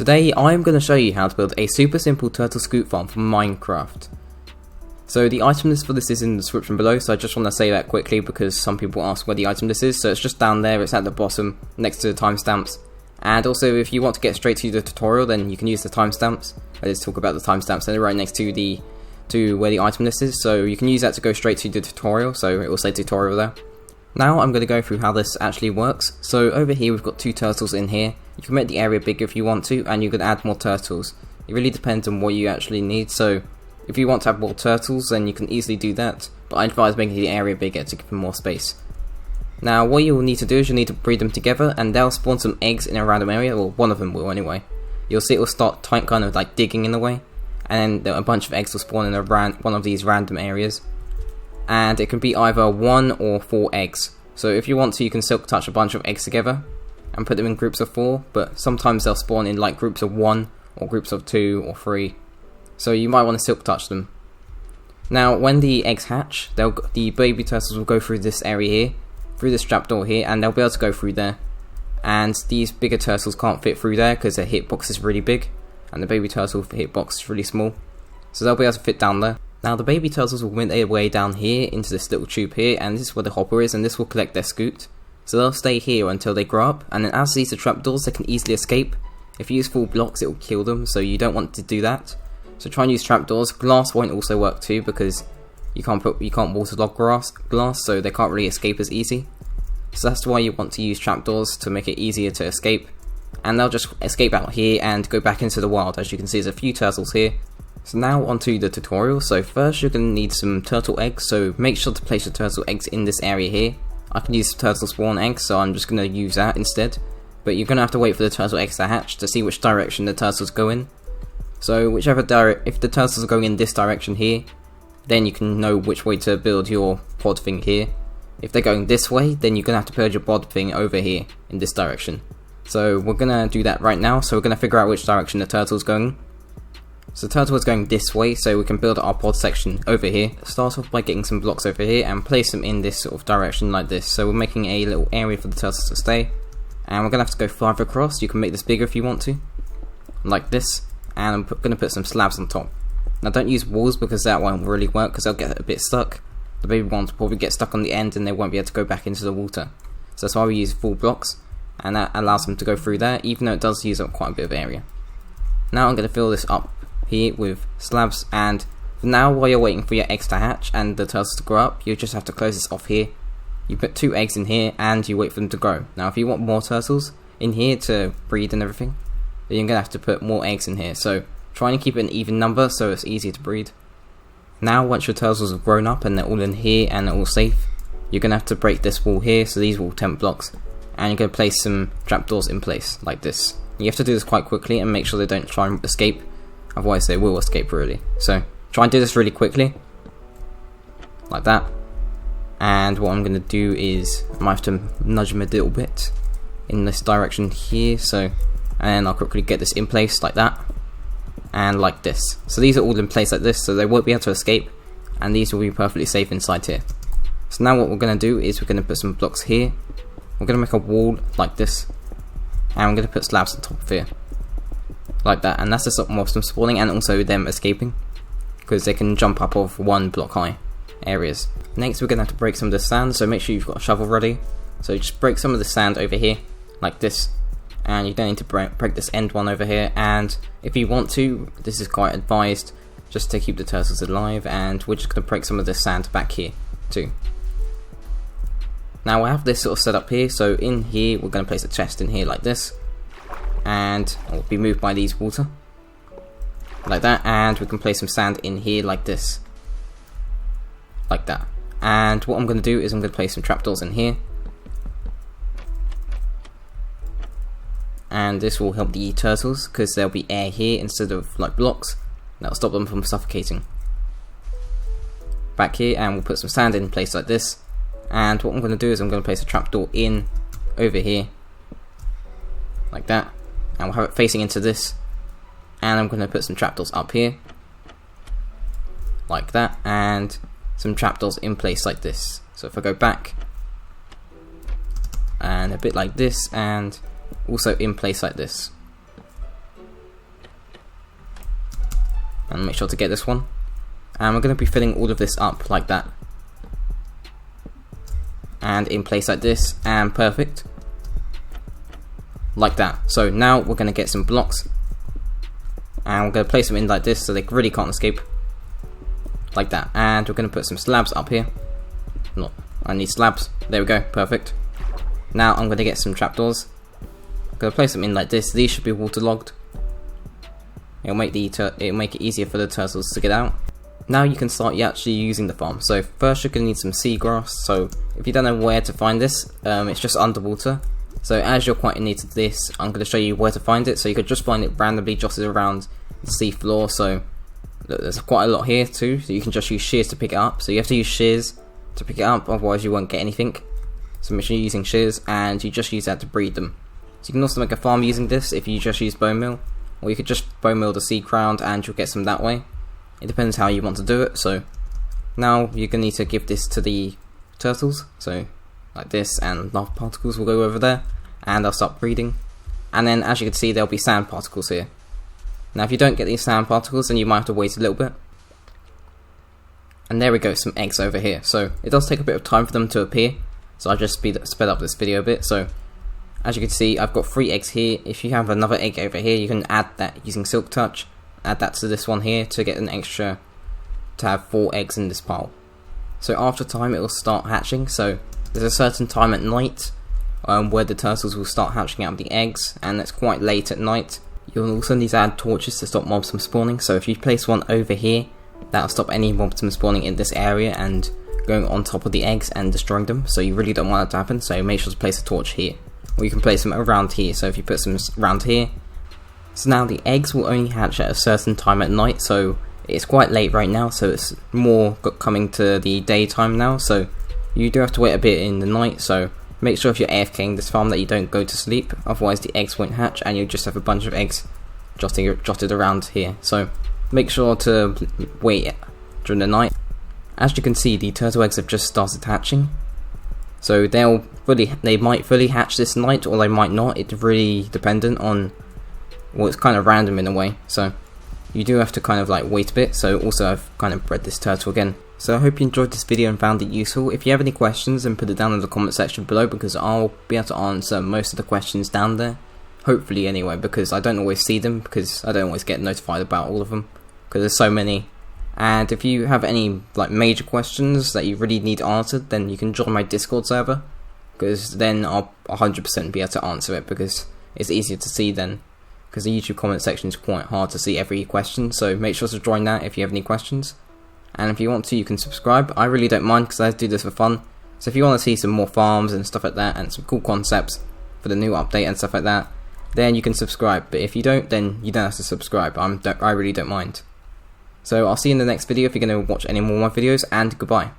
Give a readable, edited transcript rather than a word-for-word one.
Today I'm going to show you how to build a super simple turtle scute farm for Minecraft. So the item list for this is in the description below, so I just want to say that quickly because some people ask where the item list is. So it's just down there, it's at the bottom next to the timestamps. And also if you want to get straight to the tutorial, then you can use the timestamps. Let's talk about the timestamps, they're right next to where the item list is, so you can use that to go straight to the tutorial, so it will say tutorial there. Now I'm going to go through how this actually works. So over here we've got two turtles in here. You can make the area bigger if you want to, and you can add more turtles. It really depends on what you actually need, so if you want to have more turtles then you can easily do that, but I advise making the area bigger to give them more space. Now what you will need to do is you'll need to breed them together, and they'll spawn some eggs in a random area, or one of them will anyway. You'll see it will start kind of like digging in the way, and then a bunch of eggs will spawn in one of these random areas. And it can be either 1 or 4 eggs. So if you want to, you can silk touch a bunch of eggs together and put them in groups of 4, but sometimes they'll spawn in like groups of 1 or groups of 2 or 3. So you might want to silk touch them. Now when the eggs hatch, the baby turtles will go through this area here, through this trapdoor here, and they'll be able to go through there. And these bigger turtles can't fit through there because their hitbox is really big, and the baby turtle hitbox is really small. So they'll be able to fit down there. Now the baby turtles will make their way down here into this little tube here, and this is where the hopper is, and this will collect their scute. So they'll stay here until they grow up, and then as these are trapdoors they can easily escape. If you use full blocks it will kill them, so you don't want to do that. So try and use trapdoors. Glass won't also work too, because you can't waterlog glass, so they can't really escape as easy. So that's why you want to use trapdoors, to make it easier to escape. And they'll just escape out here and go back into the wild. As you can see, there's a few turtles here. So now onto the tutorial. So first you're going to need some turtle eggs, so make sure to place your turtle eggs in this area here. I can use turtle spawn eggs, so I'm just going to use that instead. But you're going to have to wait for the turtle eggs to hatch to see which direction the turtles go in. So if the turtles are going in this direction here, then you can know which way to build your pod thing here. If they're going this way, then you're going to have to build your pod thing over here in this direction. So we're going to do that right now, so we're going to figure out which direction the turtle's going. So the turtle is going this way, so we can build our pod section over here. Start off by getting some blocks over here and place them in this sort of direction like this. So we're making a little area for the turtles to stay. And we're going to have to go farther across. You can make this bigger if you want to, like this. And I'm going to put some slabs on top. Now don't use walls because that won't really work, because they'll get a bit stuck. The baby ones will probably get stuck on the end and they won't be able to go back into the water. So that's why we use full blocks, and that allows them to go through there, even though it does use up quite a bit of area. Now I'm going to fill this up here with slabs, and for now, while you're waiting for your eggs to hatch and the turtles to grow up, you just have to close this off here. You put 2 eggs in here and you wait for them to grow. Now if you want more turtles in here to breed and everything, then you're going to have to put more eggs in here. So try and keep it an even number so it's easier to breed. Now once your turtles have grown up and they're all in here and they're all safe, you're going to have to break this wall here, so these are all temp blocks, and you're going to place some trapdoors in place like this. You have to do this quite quickly and make sure they don't try and escape, otherwise they will escape really. So try and do this really quickly, like that. And what I'm going to do is I might have to nudge them a little bit in this direction here, and I'll quickly get this in place like that, and like this. So these are all in place like this, so they won't be able to escape, and these will be perfectly safe inside here. So now what we're going to do is we're going to put some blocks here. We're going to make a wall like this, and I'm going to put slabs on top of here, like that, and that's to stop more of them spawning and also them escaping, because they can jump up off 1 block high areas. Next we're going to have to break some of the sand, so make sure you've got a shovel ready. So just break some of the sand over here like this, and you don't need to break this end one over here. And if you want to, this is quite advised, just to keep the turtles alive, and we're just going to break some of the sand back here too. Now I have this sort of set up here, so in here we're going to place a chest in here like this, and it will be moved by these water like that, and we can place some sand in here like this, like that. And what I'm going to do is I'm going to place some trapdoors in here, and this will help the turtles because there'll be air here instead of like blocks. That'll stop them from suffocating. Back here, and we'll put some sand in place like this. And what I'm going to do is I'm going to place a trapdoor in over here like that, and we'll have it facing into this, and I'm going to put some trapdoors up here like that, and some trapdoors in place like this. So if I go back, and a bit like this, and also in place like this. and make sure to get this one. And we're going to be filling all of this up like that, and in place like this, and perfect, like that. So now we're going to get some blocks, and we're going to place them in like this so they really can't escape, like that. And we're going to put some slabs up here. No, I need slabs. There we go, perfect. Now I'm going to get some trapdoors. I'm going to place them in like this. These should be waterlogged. It'll make it easier for the turtles to get out. Now you can start actually using the farm. So first you're going to need some seagrass. So if you don't know where to find this, it's just underwater. So as you're quite new to this, I'm going to show you where to find it. So you could just find it randomly jotted around the sea floor. So look, there's quite a lot here too. So you can just use shears to pick it up. So you have to use shears to pick it up, otherwise you won't get anything. So make sure you're using shears, and you just use that to breed them. So you can also make a farm using this if you just use bone meal, or you could just bone meal the seed ground and you'll get some that way. It depends how you want to do it. So now you're going to need to give this to the turtles, so like this, and lava particles will go over there and they'll start breeding. And then as you can see, there'll be sand particles here. Now if you don't get these sand particles, then you might have to wait a little bit. And there we go, some eggs over here. So it does take a bit of time for them to appear, so I'll just sped up this video a bit. So as you can see, I've got 3 eggs here. If you have another egg over here, you can add that using silk touch. Add that to this one here to get an extra, to have 4 eggs in this pile. So after time it will start hatching. So there's a certain time at night where the turtles will start hatching out of the eggs, and it's quite late at night. You'll also need to add torches to stop mobs from spawning. So if you place one over here, that'll stop any mobs from spawning in this area and going on top of the eggs and destroying them. So you really don't want that to happen, so make sure to place a torch here. Or you can place them around here. So if you put some around here, so now the eggs will only hatch at a certain time at night. So it's quite late right now, so it's more coming to the daytime now. So you do have to wait a bit in the night. So make sure if you're AFKing this farm that you don't go to sleep, otherwise the eggs won't hatch and you'll just have a bunch of eggs jotted around here. So make sure to wait during the night. As you can see, the turtle eggs have just started hatching. So they might fully hatch this night, or they might not. It's really dependent on, well, it's kind of random in a way. So you do have to kind of like wait a bit. So also I've kind of bred this turtle again. So I hope you enjoyed this video and found it useful. If you have any questions, then put it down in the comment section below, because I'll be able to answer most of the questions down there. Hopefully anyway, because I don't always see them, because I don't always get notified about all of them, because there's so many. And if you have any like major questions that you really need answered, then you can join my Discord server, because then I'll 100% be able to answer it, because it's easier to see then, because the YouTube comment section is quite hard to see every question. So make sure to join that if you have any questions. And if you want to, you can subscribe. I really don't mind, because I do this for fun. So if you want to see some more farms and stuff like that, and some cool concepts for the new update and stuff like that, then you can subscribe. But if you don't, then you don't have to subscribe. I really don't mind. So I'll see you in the next video if you're going to watch any more of my videos, and goodbye.